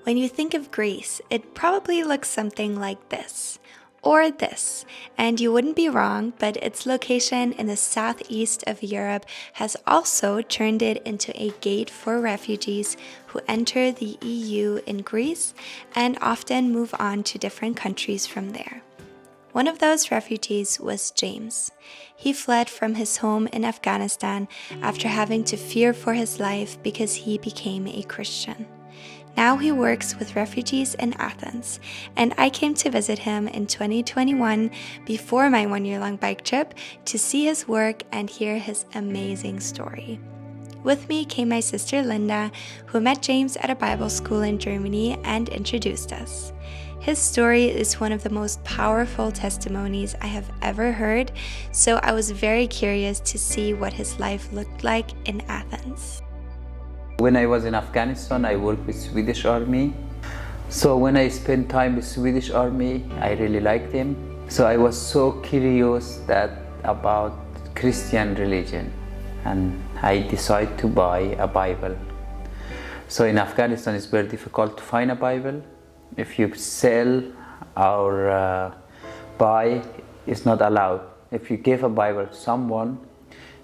When you think of Greece, it probably looks something like this, or this, and you wouldn't be wrong, but its location in the southeast of Europe has also turned it into a gate for refugees who enter the EU in Greece and often move on to different countries from there. One of those refugees was James. He fled from his home in Afghanistan after having to fear for his life because he became a Christian. Now he works with refugees in Athens, and I came to visit him in 2021 before my one-year-long bike trip to see his work and hear his amazing story. With me came my sister Linda, who met James at a Bible school in Germany and introduced us. His story is one of the most powerful testimonies I have ever heard, so I was very curious to see what his life looked like in Athens. When I was in Afghanistan, I worked with Swedish Army. So when I spent time with Swedish Army, I really liked them. So I was so curious about Christian religion, and I decided to buy a Bible. So in Afghanistan, it's very difficult to find a Bible. If you sell or buy, it's not allowed. If you give a Bible to someone,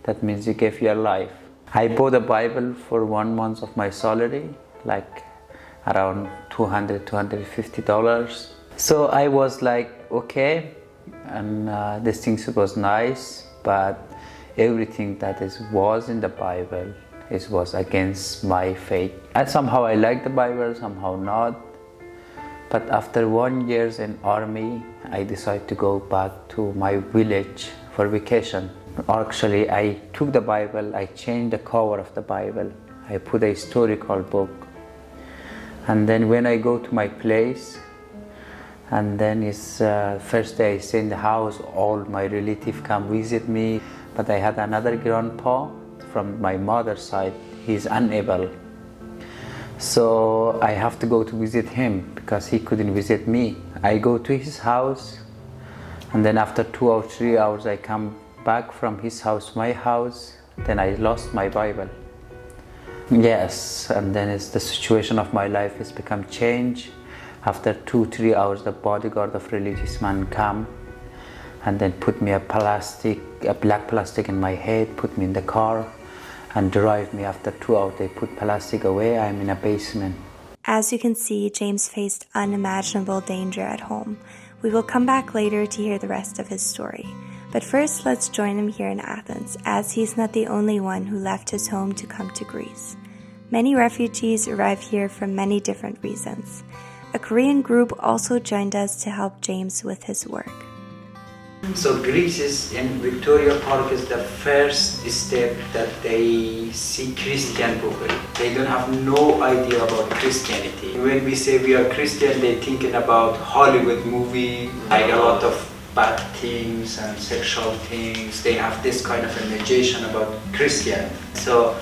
that means you give your life. I bought a Bible for 1 month of my salary, like around $250. So I was like, okay, and this thing was nice, but everything that was in the Bible was against my faith. And somehow I liked the Bible, somehow not. But after 1 year in army, I decided to go back to my village for vacation. Actually, I took the Bible, I changed the cover of the Bible, I put a historical book. And then when I go to my place, and then it's first day I stay in the house, all my relatives come visit me. But I had another grandpa from my mother's side, he's unable. So I have to go to visit him because he couldn't visit me. I go to his house, and then after 2 or 3 hours I come back from his house, my house, then I lost my Bible. Yes, and then the situation of my life has become changed. After 2-3 hours, the bodyguard of religious man come and then put me a black plastic in my head, put me in the car and drive me. After 2 hours, they put plastic away. I'm in a basement. As you can see, James faced unimaginable danger at home. We will come back later to hear the rest of his story. But first, let's join him here in Athens, as he's not the only one who left his home to come to Greece. Many refugees arrive here for many different reasons. A Korean group also joined us to help James with his work. So Greece is in Victoria Park is the first step that they see Christian people. They don't have no idea about Christianity. When we say we are Christian, they're thinking about Hollywood movie, like a lot of bad things and sexual things. They have this kind of imagination about Christian. So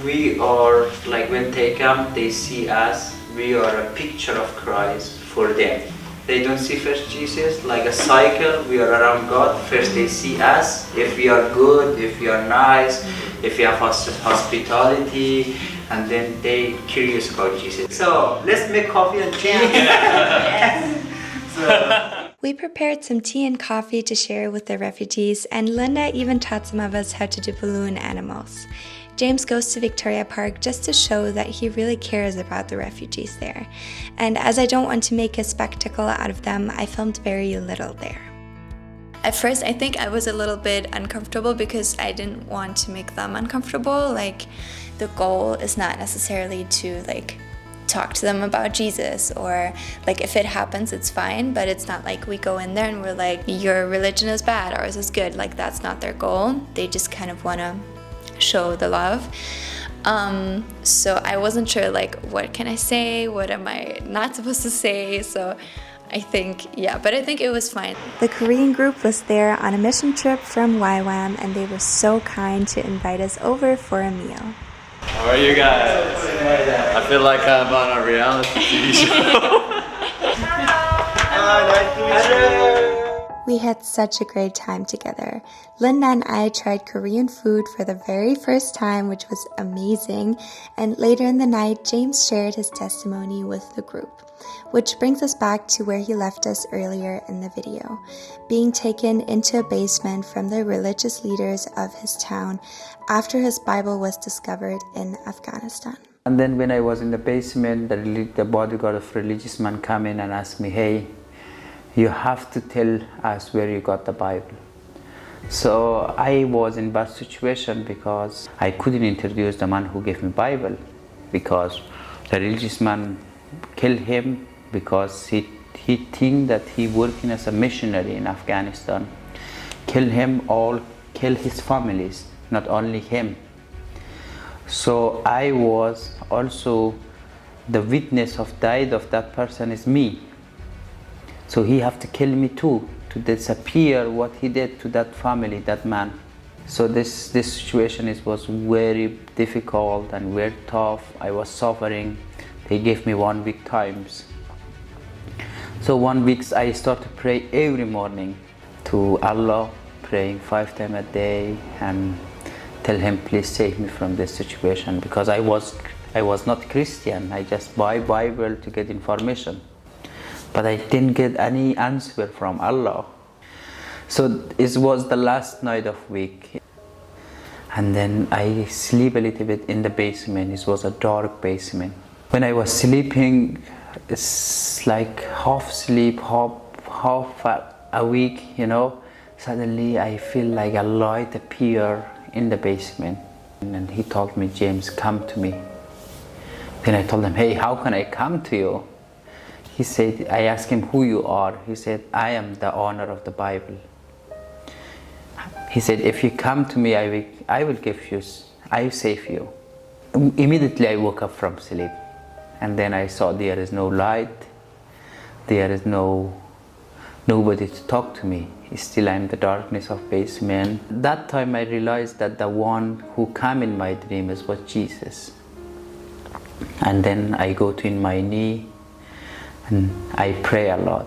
we are like, when they come, they see us, we are a picture of Christ for them. They don't see first Jesus like a cycle, we are around God. First they see us, if we are good, if we are nice, if we have hospitality, and then they curious about Jesus. So let's make coffee and tea. We prepared some tea and coffee to share with the refugees, and Linda even taught some of us how to do balloon animals. James goes to Victoria Park just to show that he really cares about the refugees there. And as I don't want to make a spectacle out of them, I filmed very little there. At first, I think I was a little bit uncomfortable because I didn't want to make them uncomfortable. Like, the goal is not necessarily to talk to them about Jesus, or if it happens, it's fine, but it's not like we go in there and we're like, your religion is bad, ours is good. That's not their goal. They just kind of want to show the love. So I wasn't sure what can I say, what am I not supposed to say, so I think it was fine. The Korean group was there on a mission trip from YWAM, and they were so kind to invite us over for a meal. How are you guys? I feel like I'm on a reality TV show. Hi, nice to meet you. We had such a great time together. Linda and I tried Korean food for the very first time, which was amazing. And later in the night, James shared his testimony with the group, which brings us back to where he left us earlier in the video, being taken into a basement from the religious leaders of his town after his Bible was discovered in Afghanistan. And then when I was in the basement, the bodyguard of religious man came in and asked me, hey, you have to tell us where you got the Bible. So I was in bad situation because I couldn't introduce the man who gave me Bible, because the religious man killed him because he think that he working as a missionary in Afghanistan. Kill him all, kill his families, not only him. So I was also the witness of death of that person is me. So he have to kill me too, to disappear what he did to that family, that man. So this situation was very difficult and very tough. I was suffering. They gave me 1 week times. So 1 week I started to pray every morning to Allah, praying 5 times a day and tell him, please save me from this situation, because I was not Christian. I just buy Bible to get information, but I didn't get any answer from Allah. So it was the last night of week, and then I sleep a little bit in the basement. It was a dark basement. When I was sleeping, it's like half sleep, half awake, you know. Suddenly I feel like a light appear in the basement, and he told me, James, come to me. Then I told him, hey, how can I come to you? He said, I asked him who you are. He said, I am the owner of the Bible. He said, if you come to me, I will save you. Immediately I woke up from sleep, and then I saw there is no light, there is nobody to talk to me. Still I'm in the darkness of basement. That time I realized that the one who came in my dream was Jesus. And then I go to in my knee and I pray a lot.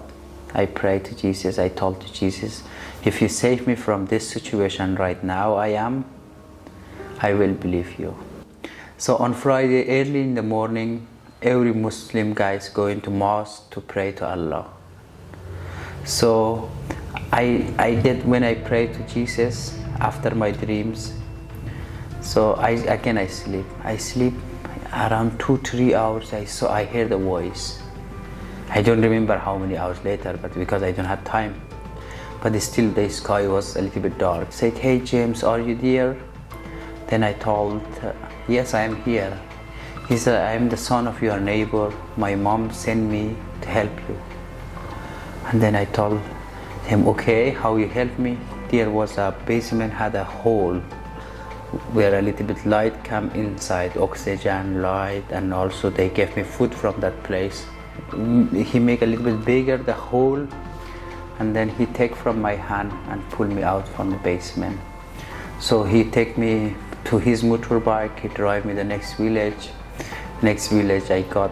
I pray to Jesus. I told to Jesus, if you save me from this situation right now I will believe you. So on Friday early in the morning, every Muslim guys go into mosque to pray to Allah. So I did when I prayed to Jesus after my dreams. So I sleep. I sleep around 2-3 hours. I hear the voice. I don't remember how many hours later, but because I don't have time. But still the sky was a little bit dark. Said, hey James, are you there? Then I told, yes, I am here. He said, I am the son of your neighbor. My mom sent me to help you. And then I told him, okay, how you help me? There was a basement, had a hole where a little bit light come inside, oxygen, light, and also they gave me food from that place. He make a little bit bigger the hole, and then he take from my hand and pull me out from the basement. So he take me to his motorbike, he drive me the next village. Next village I got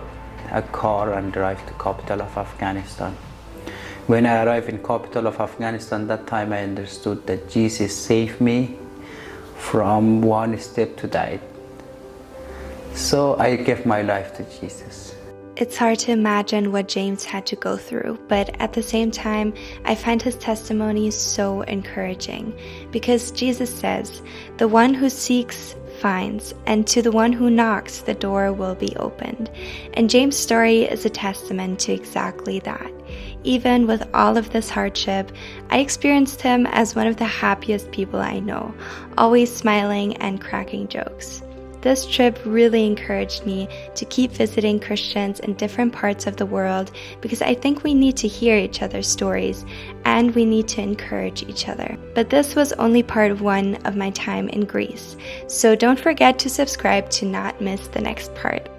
a car and drive to capital of Afghanistan. When I arrived in capital of Afghanistan, that time I understood that Jesus saved me from one step to die. So I gave my life to Jesus. It's hard to imagine what James had to go through, but at the same time, I find his testimony so encouraging, because Jesus says, the one who seeks finds, and to the one who knocks, the door will be opened. And James' story is a testament to exactly that. Even with all of this hardship, I experienced him as one of the happiest people I know, always smiling and cracking jokes. This trip really encouraged me to keep visiting Christians in different parts of the world, because I think we need to hear each other's stories and we need to encourage each other. But this was only part one of my time in Greece, so don't forget to subscribe to not miss the next part.